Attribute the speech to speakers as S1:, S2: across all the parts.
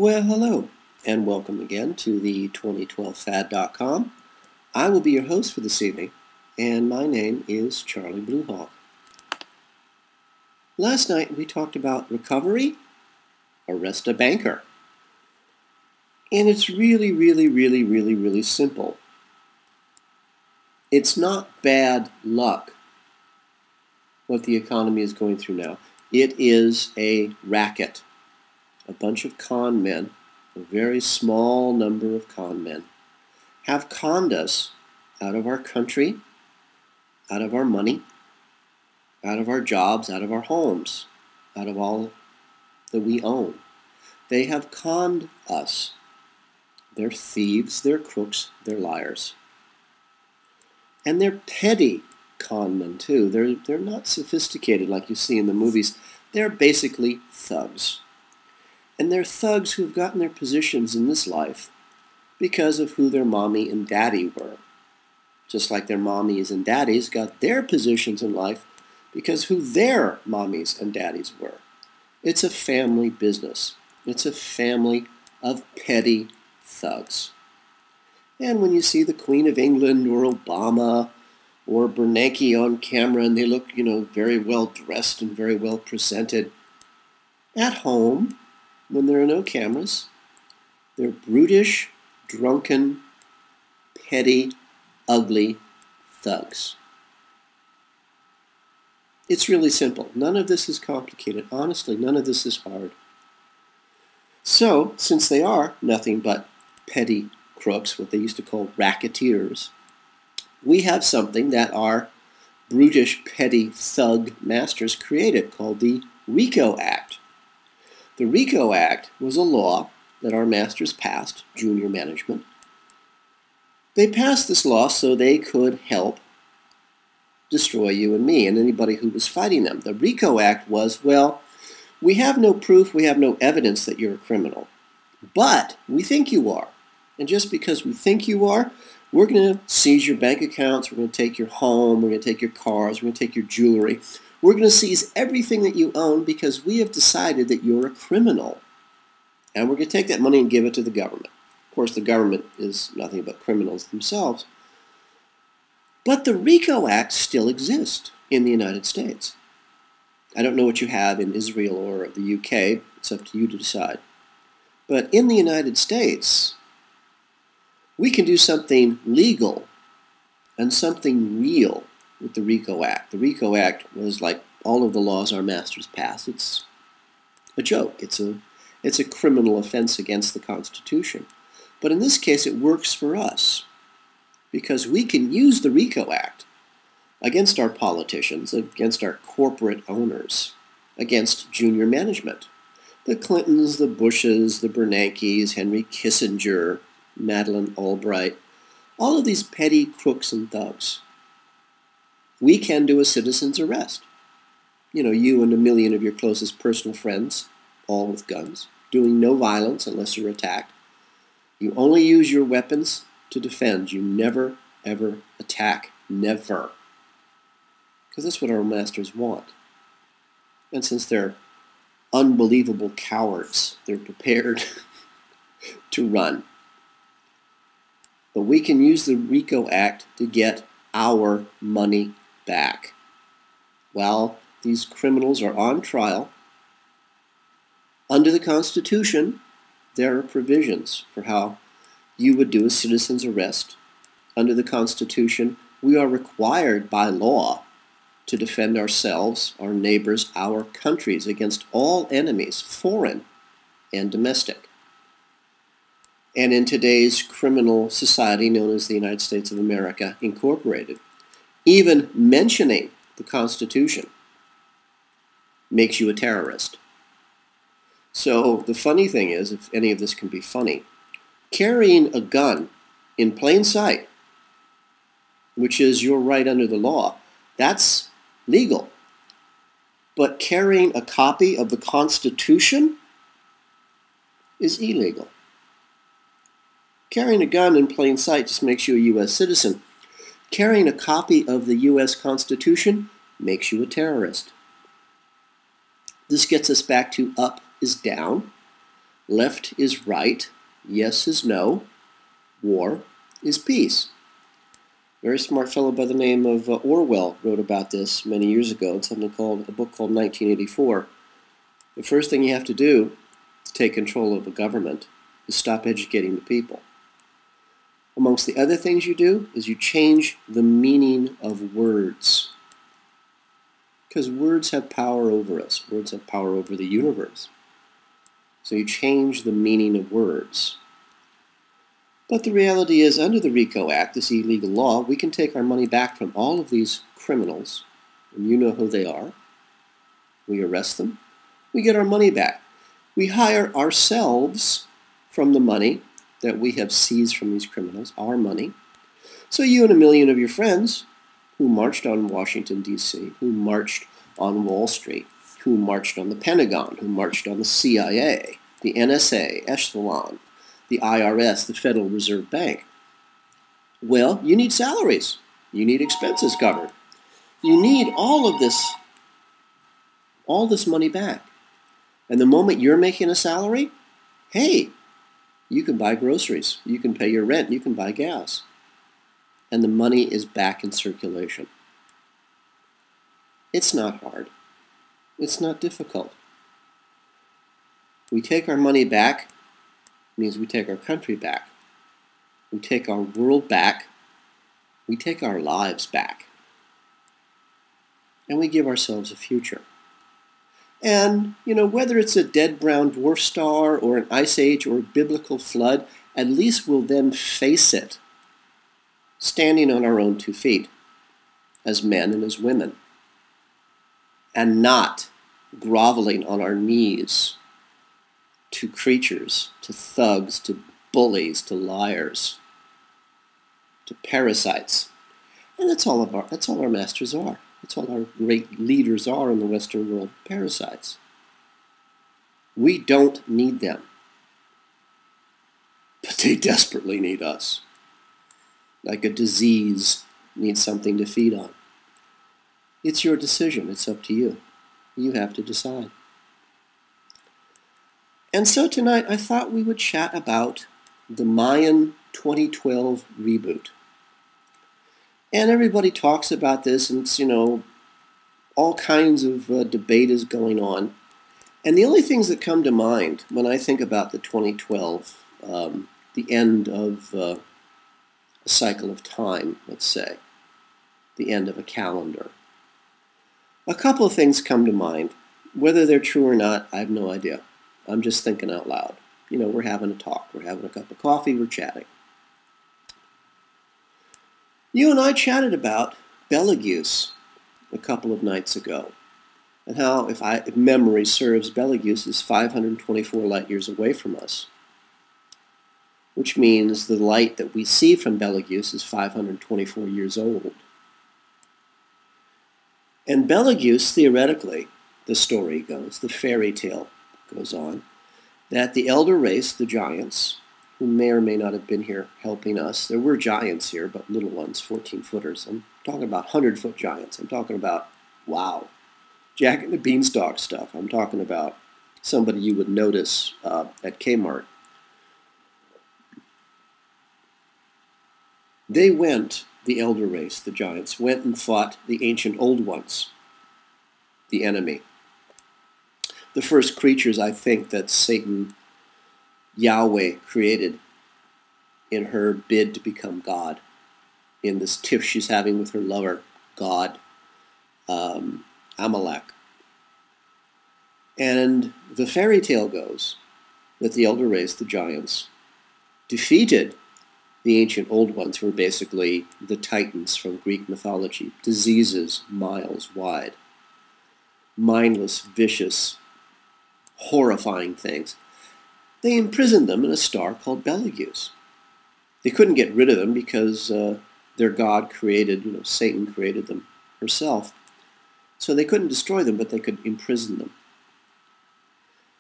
S1: Well, hello, and welcome again to the 2012fad.com. I will be your host for this evening, and my name is Charlie Bluehawk. Last night we talked about recovery, arrest a banker. And it's really simple. It's not bad luck what the economy is going through now. It is a racket. A bunch of con men, a very small number of con men, have conned us out of our country, out of our money, out of our jobs, out of our homes, out of all that we own. They have conned us. They're thieves, they're crooks, they're liars. And they're petty con men too. They're not sophisticated like you see in the movies. They're basically thugs. And they're thugs who've gotten their positions in this life because of who their mommy and daddy were. Just like their mommies and daddies got their positions in life because who their mommies and daddies were. It's a family business. It's a family of petty thugs. And when you see the Queen of England or Obama or Bernanke on camera and they look, very well dressed and very well presented, at home, when there are no cameras, they're brutish, drunken, petty, ugly thugs. It's really simple. None of this is complicated. Honestly, none of this is hard. So, since they are nothing but petty crooks, what they used to call racketeers, we have something that our brutish, petty thug masters created called the RICO Act. The RICO Act was a law that our masters passed, junior management. They passed this law so they could help destroy you and me and anybody who was fighting them. The RICO Act was, well, we have no proof, we have no evidence that you're a criminal, but we think you are. And just because we think you are, we're going to seize your bank accounts, we're going to take your home, we're going to take your cars, we're going to take your jewelry. We're going to seize everything that you own because we have decided that you're a criminal. And we're going to take that money and give it to the government. Of course, the government is nothing but criminals themselves. But the RICO Act still exists in the United States. I don't know what you have in Israel or the UK. It's up to you to decide. But in the United States, we can do something legal and something real with the RICO Act. The RICO Act was like all of the laws our masters passed. It's a joke. It's a criminal offense against the Constitution. But in this case, it works for us because we can use the RICO Act against our politicians, against our corporate owners, against junior management. The Clintons, the Bushes, the Bernankes, Henry Kissinger, Madeleine Albright, all of these petty crooks and thugs. We can do a citizen's arrest. You and a million of your closest personal friends, all with guns, doing no violence unless you're attacked. You only use your weapons to defend. You never, ever attack. Never. Because that's what our masters want. And since they're unbelievable cowards, they're prepared to run. But we can use the RICO Act to get our money back. While these criminals are on trial, under the Constitution, there are provisions for how you would do a citizen's arrest. Under the Constitution, we are required by law to defend ourselves, our neighbors, our countries against all enemies, foreign and domestic. And in today's criminal society known as the United States of America Incorporated, even mentioning the Constitution makes you a terrorist. So the funny thing is, if any of this can be funny, carrying a gun in plain sight, which is your right under the law, that's legal. But carrying a copy of the Constitution is illegal. Carrying a gun in plain sight just makes you a U.S. citizen. Carrying a copy of the U.S. Constitution makes you a terrorist. This gets us back to up is down. Left is right. Yes is no. War is peace. A very smart fellow by the name of Orwell wrote about this many years ago in something called a book called 1984. The first thing you have to do to take control of a government is stop educating the people. Amongst the other things you do is you change the meaning of words. Because words have power over us. Words have power over the universe. So you change the meaning of words. But the reality is, under the RICO Act, this illegal law, we can take our money back from all of these criminals, and you know who they are. We arrest them. We get our money back. We hire ourselves from the money that we have seized from these criminals, our money. So you and a million of your friends who marched on Washington, D.C., who marched on Wall Street, who marched on the Pentagon, who marched on the CIA, the NSA, Echelon, the IRS, the Federal Reserve Bank. Well, you need salaries. You need expenses covered. You need all this money back. And the moment you're making a salary, hey, you can buy groceries, you can pay your rent, you can buy gas. And the money is back in circulation. It's not hard. It's not difficult. We take our money back, means we take our country back. We take our world back. We take our lives back. And we give ourselves a future. And, whether it's a dead brown dwarf star or an ice age or a biblical flood, at least we'll then face it, standing on our own 2 feet, as men and as women, and not groveling on our knees to creatures, to thugs, to bullies, to liars, to parasites. And that's all our masters are. That's all our great leaders are in the Western world, parasites. We don't need them. But they desperately need us. Like a disease needs something to feed on. It's your decision. It's up to you. You have to decide. And so tonight I thought we would chat about the Mayan 2012 reboot. And everybody talks about this, and it's, all kinds of debate is going on. And the only things that come to mind when I think about the 2012, the end of a cycle of time, let's say, the end of a calendar. A couple of things come to mind. Whether they're true or not, I have no idea. I'm just thinking out loud. We're having a talk. We're having a cup of coffee. We're chatting. You and I chatted about Betelgeuse a couple of nights ago, and how, if memory serves, Betelgeuse is 524 light years away from us, which means the light that we see from Betelgeuse is 524 years old. And Betelgeuse, theoretically, the story goes, the fairy tale goes on, that the elder race, the giants, who may or may not have been here helping us. There were giants here, but little ones, 14-footers. I'm talking about 100-foot giants. I'm talking about, wow, Jack and the Beanstalk stuff. I'm talking about somebody you would notice at Kmart. They went, the elder race, the giants, went and fought the ancient old ones, the enemy. The first creatures, I think, that Satan, Yahweh, created in her bid to become God, in this tiff she's having with her lover, God, Amalek. And the fairy tale goes that the elder race, the giants, defeated the ancient old ones, who were basically the titans from Greek mythology, diseases miles wide, mindless, vicious, horrifying things. They imprisoned them in a star called Betelgeuse. They couldn't get rid of them because their God created, Satan created them herself. So they couldn't destroy them, but they could imprison them.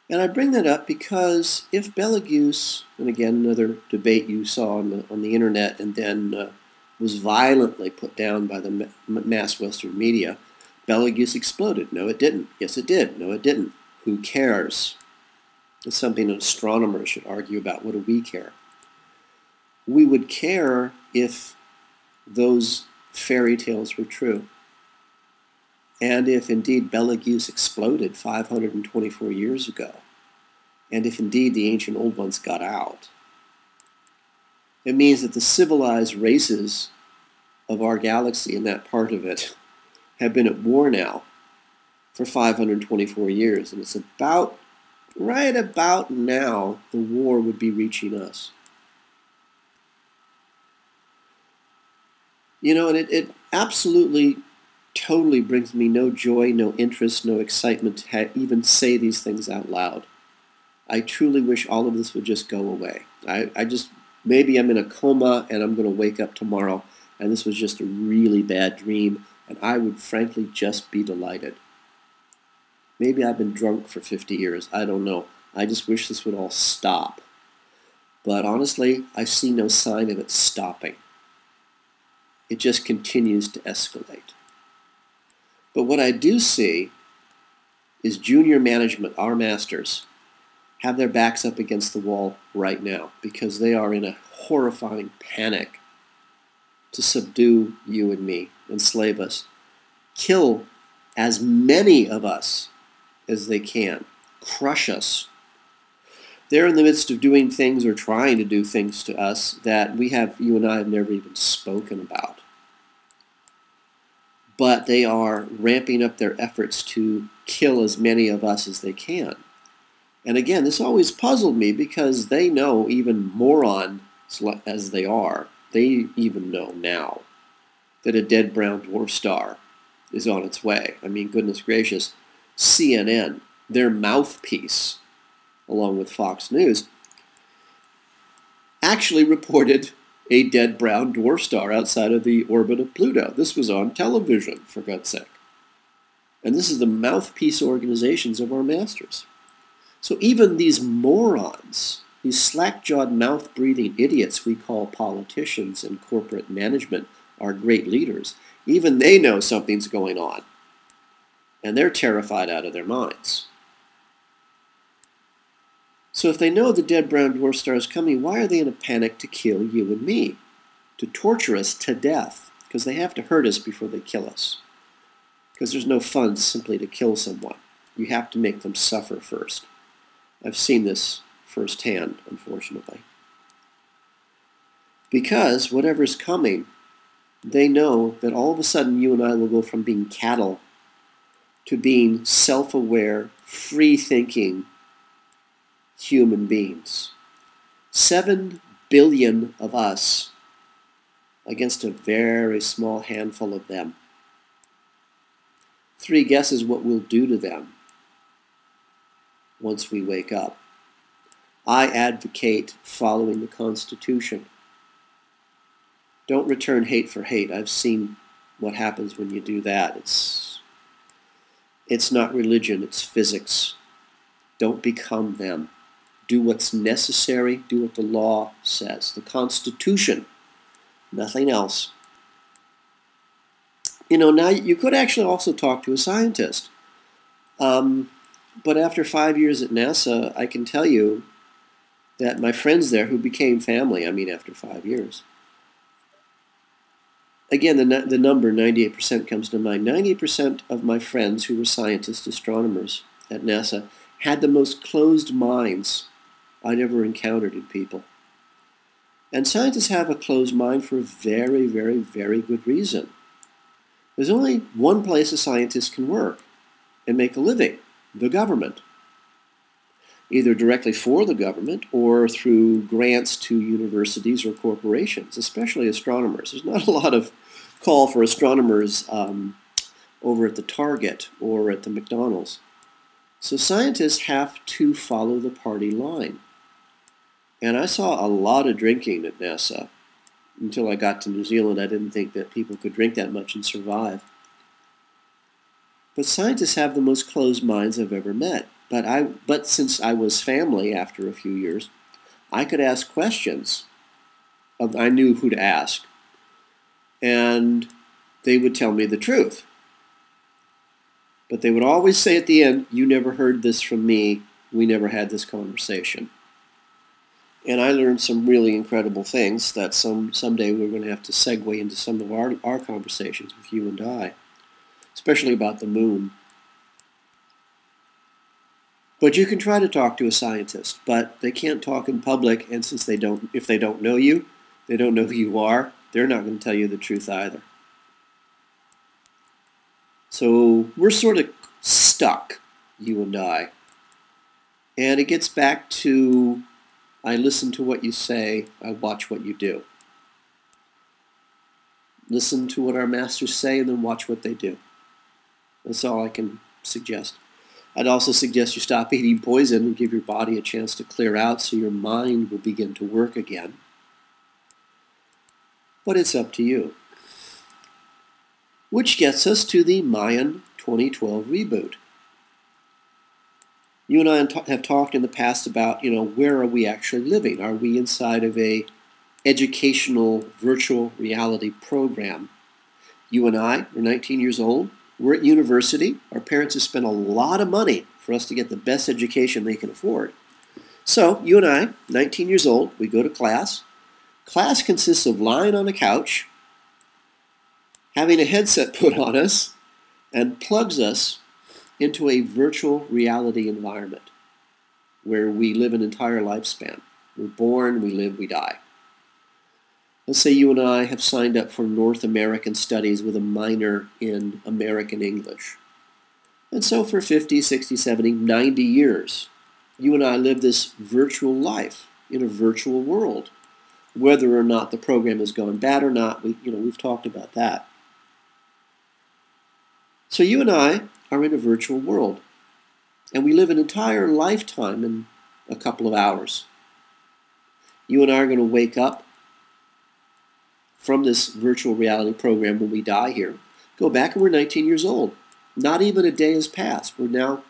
S1: And I bring that up because if Betelgeuse, and again another debate you saw on the internet and then was violently put down by the mass Western media, Betelgeuse exploded. No, it didn't. Yes, it did. No, it didn't. Who cares? It's something an astronomer should argue about. What do we care? We would care if those fairy tales were true. And if indeed Betelgeuse exploded 524 years ago, and if indeed the ancient old ones got out, it means that the civilized races of our galaxy and that part of it have been at war now for 524 years. And it's right about now the war would be reaching us. You know, and it absolutely, totally brings me no joy, no interest, no excitement to even say these things out loud. I truly wish all of this would just go away. Maybe I'm in a coma and I'm going to wake up tomorrow and this was just a really bad dream, and I would frankly just be delighted. Maybe I've been drunk for 50 years. I don't know. I just wish this would all stop. But honestly, I see no sign of it stopping. It just continues to escalate. But what I do see is junior management, our masters, have their backs up against the wall right now because they are in a horrifying panic to subdue you and me, enslave us, kill as many of us as they can, crush us. They're in the midst of doing things or trying to do things to us that you and I have never even spoken about. But they are ramping up their efforts to kill as many of us as they can. And again, this always puzzled me because they know, even morons as they are, they even know now that a dead brown dwarf star is on its way. I mean, goodness gracious, CNN, their mouthpiece, along with Fox News, actually reported a dead brown dwarf star outside of the orbit of Pluto. This was on television, for God's sake. And this is the mouthpiece organizations of our masters. So even these morons, these slack-jawed, mouth-breathing idiots we call politicians and corporate management, are great leaders. Even they know something's going on. And they're terrified out of their minds. So if they know the dead brown dwarf star is coming, why are they in a panic to kill you and me? To torture us to death? Because they have to hurt us before they kill us. Because there's no fun simply to kill someone. You have to make them suffer first. I've seen this firsthand, unfortunately. Because whatever's coming, they know that all of a sudden you and I will go from being cattle to being self-aware, free-thinking human beings. 7 billion of us against a very small handful of them. 3 guesses what we'll do to them once we wake up. I advocate following the Constitution. Don't return hate for hate. I've seen what happens when you do that. It's not religion, it's physics. Don't become them. Do what's necessary, do what the law says. The Constitution, nothing else. You know, now you could actually also talk to a scientist. But after 5 years at NASA, I can tell you that my friends there who became family, I mean after 5 years, again, the number 98% comes to mind. 90% of my friends who were scientists, astronomers at NASA, had the most closed minds I'd ever encountered in people. And scientists have a closed mind for a very, very, very good reason. There's only one place a scientist can work and make a living: the government. Either directly for the government or through grants to universities or corporations, especially astronomers. There's not a lot of call for astronomers over at the Target or at the McDonald's. So scientists have to follow the party line. And I saw a lot of drinking at NASA. Until I got to New Zealand, I didn't think that people could drink that much and survive. But scientists have the most closed minds I've ever met. But since I was family after a few years, I could ask questions. I knew who to ask. And they would tell me the truth. But they would always say at the end, "You never heard this from me. we never had this conversation. And I learned some really incredible things that someday we're going to have to segue into some of our conversations with you and I, especially about the moon. But you can try to talk to a scientist, but they can't talk in public, and since if they don't know you, they don't know who you are, they're not going to tell you the truth either. So we're sort of stuck, you and I. And it gets back to, I listen to what you say, I watch what you do. Listen to what our masters say and then watch what they do. That's all I can suggest. I'd also suggest you stop eating poison and give your body a chance to clear out so your mind will begin to work again. But it's up to you. Which gets us to the Mayan 2012 reboot. You and I have talked in the past about, where are we actually living? Are we inside of a educational virtual reality program? You and I are 19 years old. We're at university. Our parents have spent a lot of money for us to get the best education they can afford. So, you and I, 19 years old, we go to class. Class consists of lying on a couch, having a headset put on us, and plugs us into a virtual reality environment where we live an entire lifespan. We're born, we live, we die. Let's say you and I have signed up for North American Studies with a minor in American English. And so for 50, 60, 70, 90 years, you and I live this virtual life in a virtual world. Whether or not the program has gone bad or not, we've talked about that. So you and I are in a virtual world, and we live an entire lifetime in a couple of hours. You and I are going to wake up from this virtual reality program when we die here, go back and we're 19 years old. Not even a day has passed. We're now,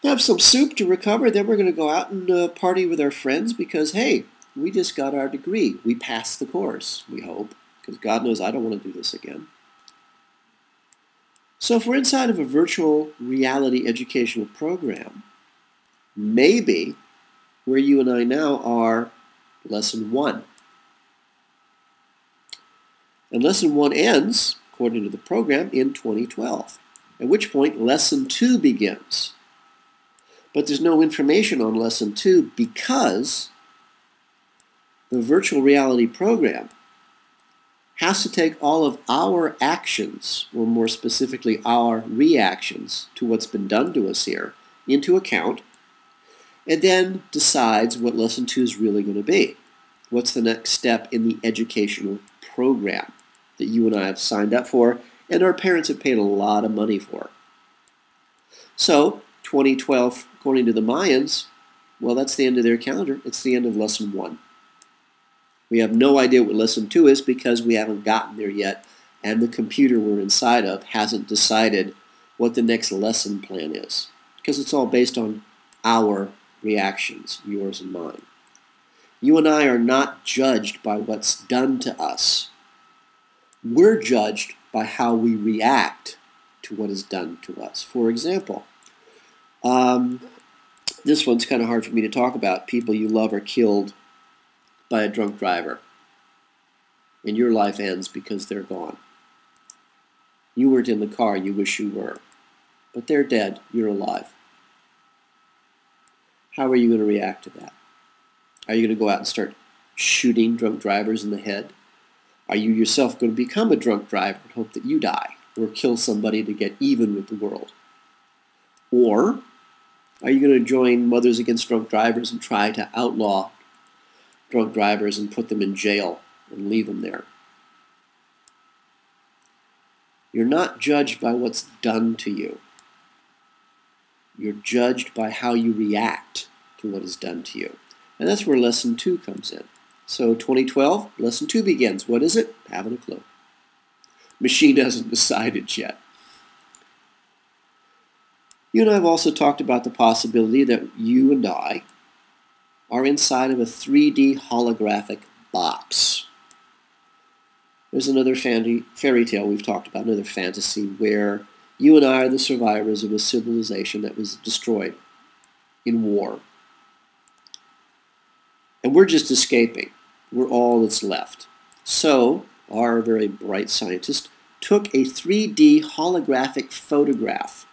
S1: have some soup to recover, then we're going to go out and party with our friends because, hey, we just got our degree. We passed the course, we hope, because God knows I don't want to do this again. So if we're inside of a virtual reality educational program, maybe where you and I now are lesson 1. And lesson 1 ends, according to the program, in 2012, at which point lesson 2 begins. But there's no information on lesson 2 because the virtual reality program has to take all of our actions, or more specifically our reactions to what's been done to us here, into account, and then decides what lesson 2 is really going to be. What's the next step in the educational program that you and I have signed up for, and our parents have paid a lot of money for. So, 2012, according to the Mayans, well, that's the end of their calendar. It's the end of lesson 1. We have no idea what lesson 2 is because we haven't gotten there yet, and the computer we're inside of hasn't decided what the next lesson plan is, because it's all based on our reactions, yours and mine. You and I are not judged by what's done to us. We're judged by how we react to what is done to us. For example, this one's kind of hard for me to talk about. People you love are killed by a drunk driver, and your life ends because they're gone. You weren't in the car, you wish you were, but they're dead, you're alive. How are you going to react to that? Are you going to go out and start shooting drunk drivers in the head? Are you yourself going to become a drunk driver and hope that you die, or kill somebody to get even with the world? Or are you going to join Mothers Against Drunk Drivers and try to outlaw drunk drivers and put them in jail and leave them there? You're not judged by what's done to you. You're judged by how you react to what is done to you. And that's where lesson 2 comes in. So 2012, lesson 2 begins. What is it? Haven't a clue. Machine hasn't decided yet. You and I have also talked about the possibility that you and I are inside of a 3D holographic box. There's another fairy tale we've talked about, another fantasy, where you and I are the survivors of a civilization that was destroyed. in war. And we're just escaping. We're all that's left. So, our very bright scientist took a 3D holographic photograph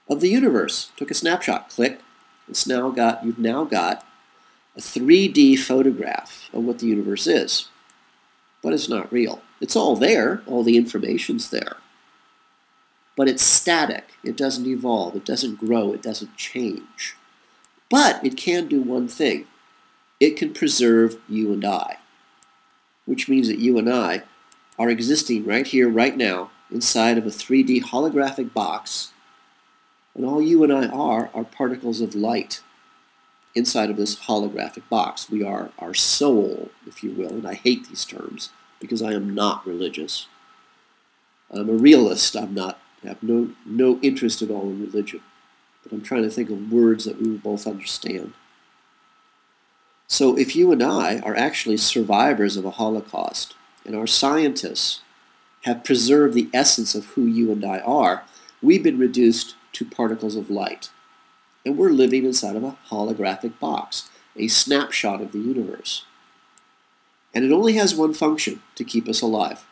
S1: of the universe. Took a snapshot. Click. You've now got a 3D photograph of what the universe is. But it's not real. It's all there. All the information's there. But it's static. It doesn't evolve. It doesn't grow. It doesn't change. But it can do one thing. It can preserve you and I, which means that you and I are existing right here, right now, inside of a 3D holographic box, and all you and I are particles of light inside of this holographic box. We are our soul, if you will, and I hate these terms because I am not religious. I'm a realist. I have no interest at all in religion, but I'm trying to think of words that we will both understand. So if you and I are actually survivors of a Holocaust, and our scientists have preserved the essence of who you and I are, we've been reduced to particles of light. And we're living inside of a holographic box, a snapshot of the universe. And it only has one function: to keep us alive.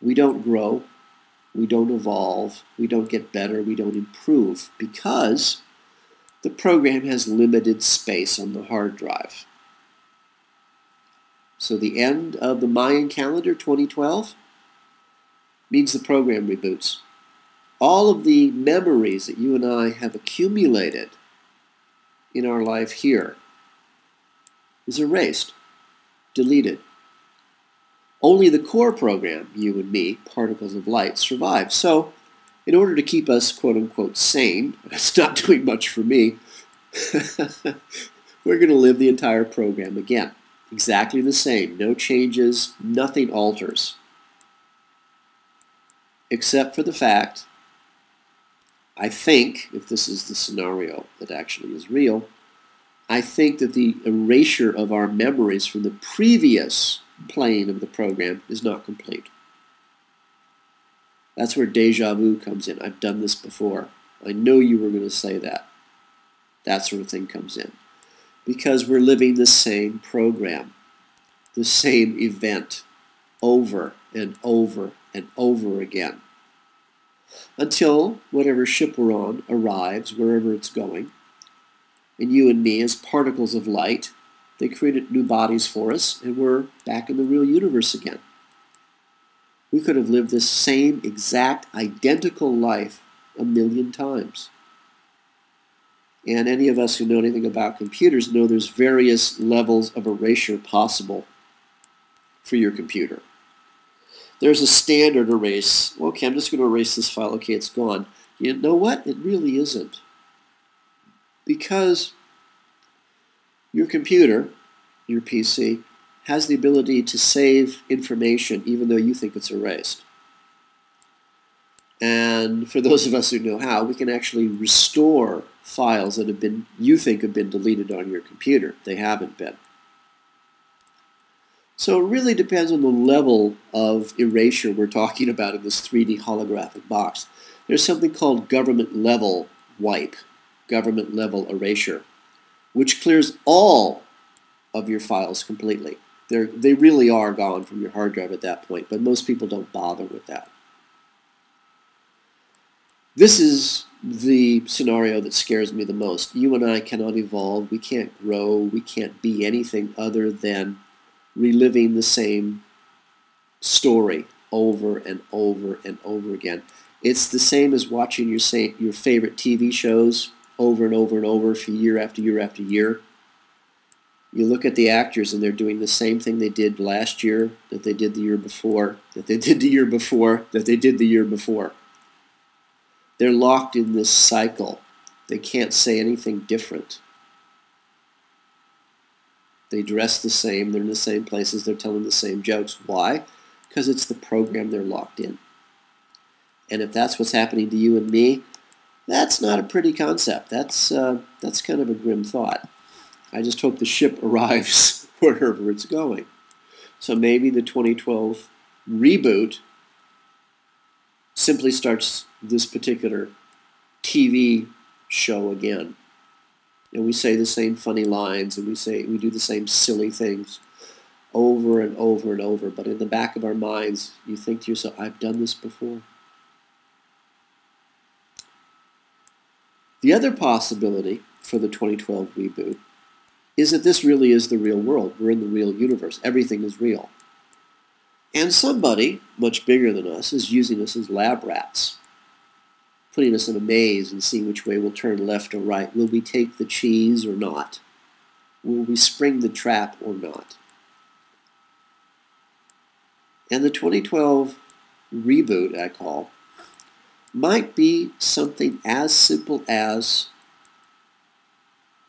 S1: We don't grow, we don't evolve, we don't get better, we don't improve, because the program has limited space on the hard drive. So the end of the Mayan calendar, 2012, means the program reboots. All of the memories that you and I have accumulated in our life here is erased, deleted. Only the core program, you and me, particles of light, survive. So, in order to keep us, quote-unquote, sane, it's not doing much for me, we're going to live the entire program again. Exactly the same. No changes, nothing alters. Except for the fact, I think, if this is the scenario that actually is real, I think that the erasure of our memories from the previous plane of the program is not complete. That's where deja vu comes in. I've done this before. I know you were going to say that. That sort of thing comes in. Because we're living the same program, the same event, over and over and over again. Until whatever ship we're on arrives, wherever it's going. And you and me, as particles of light, they created new bodies for us, and we're back in the real universe again. We could have lived this same exact identical life a million times. And any of us who know anything about computers know there's various levels of erasure possible for your computer. There's a standard erase. Okay, I'm just going to erase this file. Okay, it's gone. You know what? It really isn't. Because your computer, your PC, has the ability to save information even though you think it's erased. And for those of us who know how, we can actually restore files that you think have been deleted on your computer. They haven't been. So it really depends on the level of erasure we're talking about in this 3D holographic box. There's something called government level wipe, government level erasure, which clears all of your files completely. They really are gone from your hard drive at that point, but most people don't bother with that. This is the scenario that scares me the most. You and I cannot evolve, we can't grow, we can't be anything other than reliving the same story over and over and over again. It's the same as watching your favorite TV shows over and over and over for year after year after year. You look at the actors and they're doing the same thing they did last year, that they did the year before, that they did the year before, that they did the year before. They're locked in this cycle. They can't say anything different. They dress the same, they're in the same places, they're telling the same jokes. Why? Because it's the program they're locked in. And if that's what's happening to you and me, that's not a pretty concept. That's kind of a grim thought. I just hope the ship arrives wherever it's going. So maybe the 2012 reboot simply starts this particular TV show again. And we say the same funny lines, and we do the same silly things over and over and over. But in the back of our minds, you think to yourself, I've done this before. The other possibility for the 2012 reboot is that this really is the real world. We're in the real universe. Everything is real. And somebody, much bigger than us, is using us as lab rats, putting us in a maze and seeing which way we'll turn left or right. Will we take the cheese or not? Will we spring the trap or not? And the 2012 reboot, I call, might be something as simple as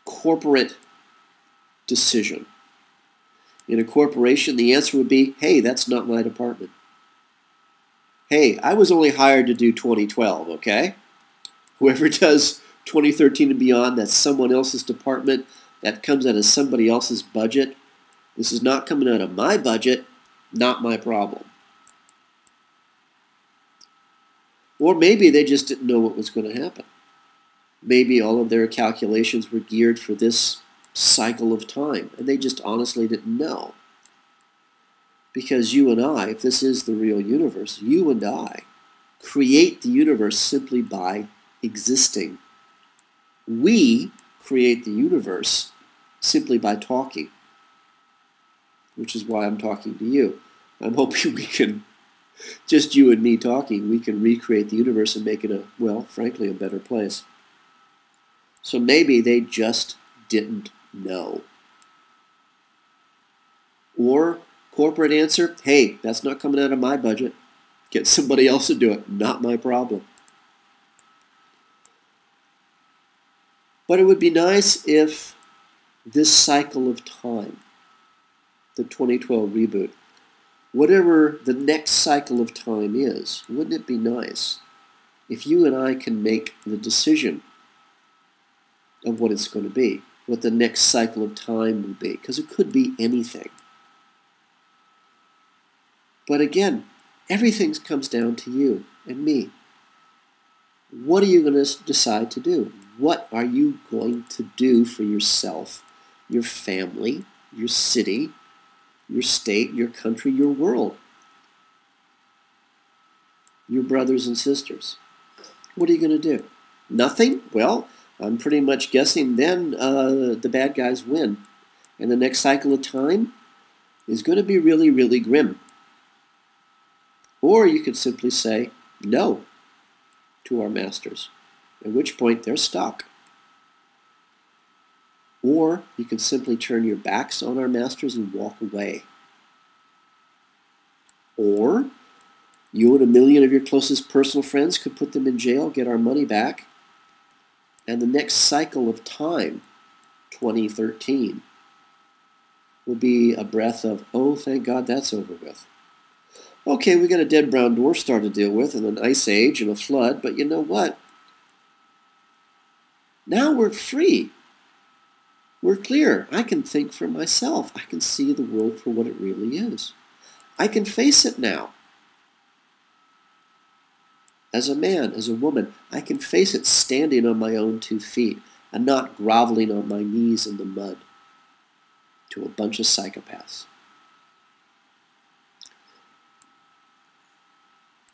S1: corporate decision. In a corporation, the answer would be, hey, that's not my department. Hey, I was only hired to do 2012, okay? Whoever does 2013 and beyond, that's someone else's department. That comes out of somebody else's budget. This is not coming out of my budget, not my problem. Or maybe they just didn't know what was going to happen. Maybe all of their calculations were geared for this cycle of time, and they just honestly didn't know. Because you and I, if this is the real universe, you and I create the universe simply by existing. We create the universe simply by talking, which is why I'm talking to you. I'm hoping we can, just you and me talking, we can recreate the universe and make it a, well, frankly, a better place. So maybe they just didn't know. Or corporate answer, hey, that's not coming out of my budget. Get somebody else to do it. Not my problem. But it would be nice if this cycle of time, the 2012 reboot, whatever the next cycle of time is, wouldn't it be nice if you and I can make the decision of what it's going to be, what the next cycle of time will be, because it could be anything. But again, everything comes down to you and me. What are you going to decide to do? What are you going to do for yourself, your family, your city, your state, your country, your world? Your brothers and sisters. What are you going to do? Nothing? Well, I'm pretty much guessing then the bad guys win. And the next cycle of time is going to be really, really grim. Or you could simply say no to our masters, at which point they're stuck. Or you could simply turn your backs on our masters and walk away. Or you and a million of your closest personal friends could put them in jail, get our money back, and the next cycle of time, 2013, will be a breath of, oh, thank God that's over with. Okay, we got a dead brown dwarf star to deal with, and an ice age and a flood, but you know what? Now we're free. We're clear. I can think for myself. I can see the world for what it really is. I can face it now. As a man, as a woman, I can face it standing on my own 2 feet and not groveling on my knees in the mud to a bunch of psychopaths.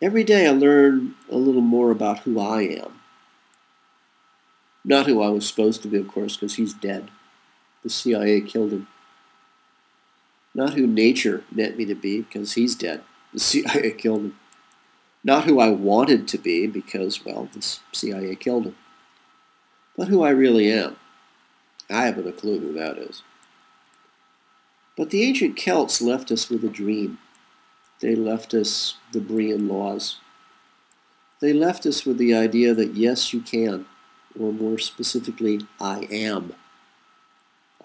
S1: Every day I learn a little more about who I am. Not who I was supposed to be, of course, because he's dead. The CIA killed him. Not who nature meant me to be, because he's dead. The CIA killed him. Not who I wanted to be, because, well, the CIA killed him. But who I really am. I haven't a clue who that is. But the ancient Celts left us with a dream. They left us the Brian laws. They left us with the idea that yes, you can, or more specifically, I am.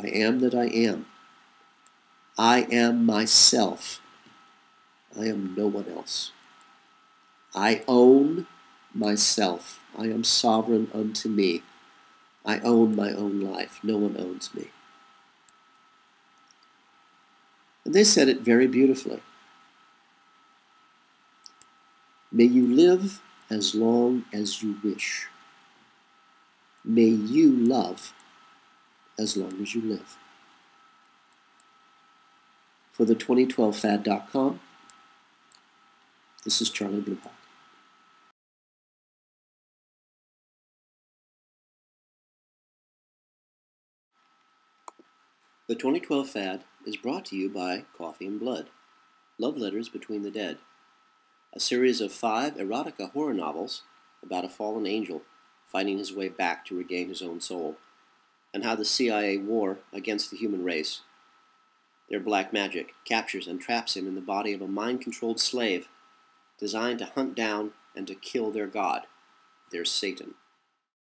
S1: I am that I am. I am myself. I am no one else. I own myself. I am sovereign unto me. I own my own life. No one owns me. And they said it very beautifully. May you live as long as you wish. May you love as long as you live. For the 2012fad.com, this is Charlie Bluehawk. The 2012 Fad is brought to you by Coffee and Blood, Love Letters Between the Dead, a series of 5 erotica horror novels about a fallen angel finding his way back to regain his own soul, and how the CIA war against the human race, their black magic, captures and traps him in the body of a mind-controlled slave designed to hunt down and to kill their god, their Satan.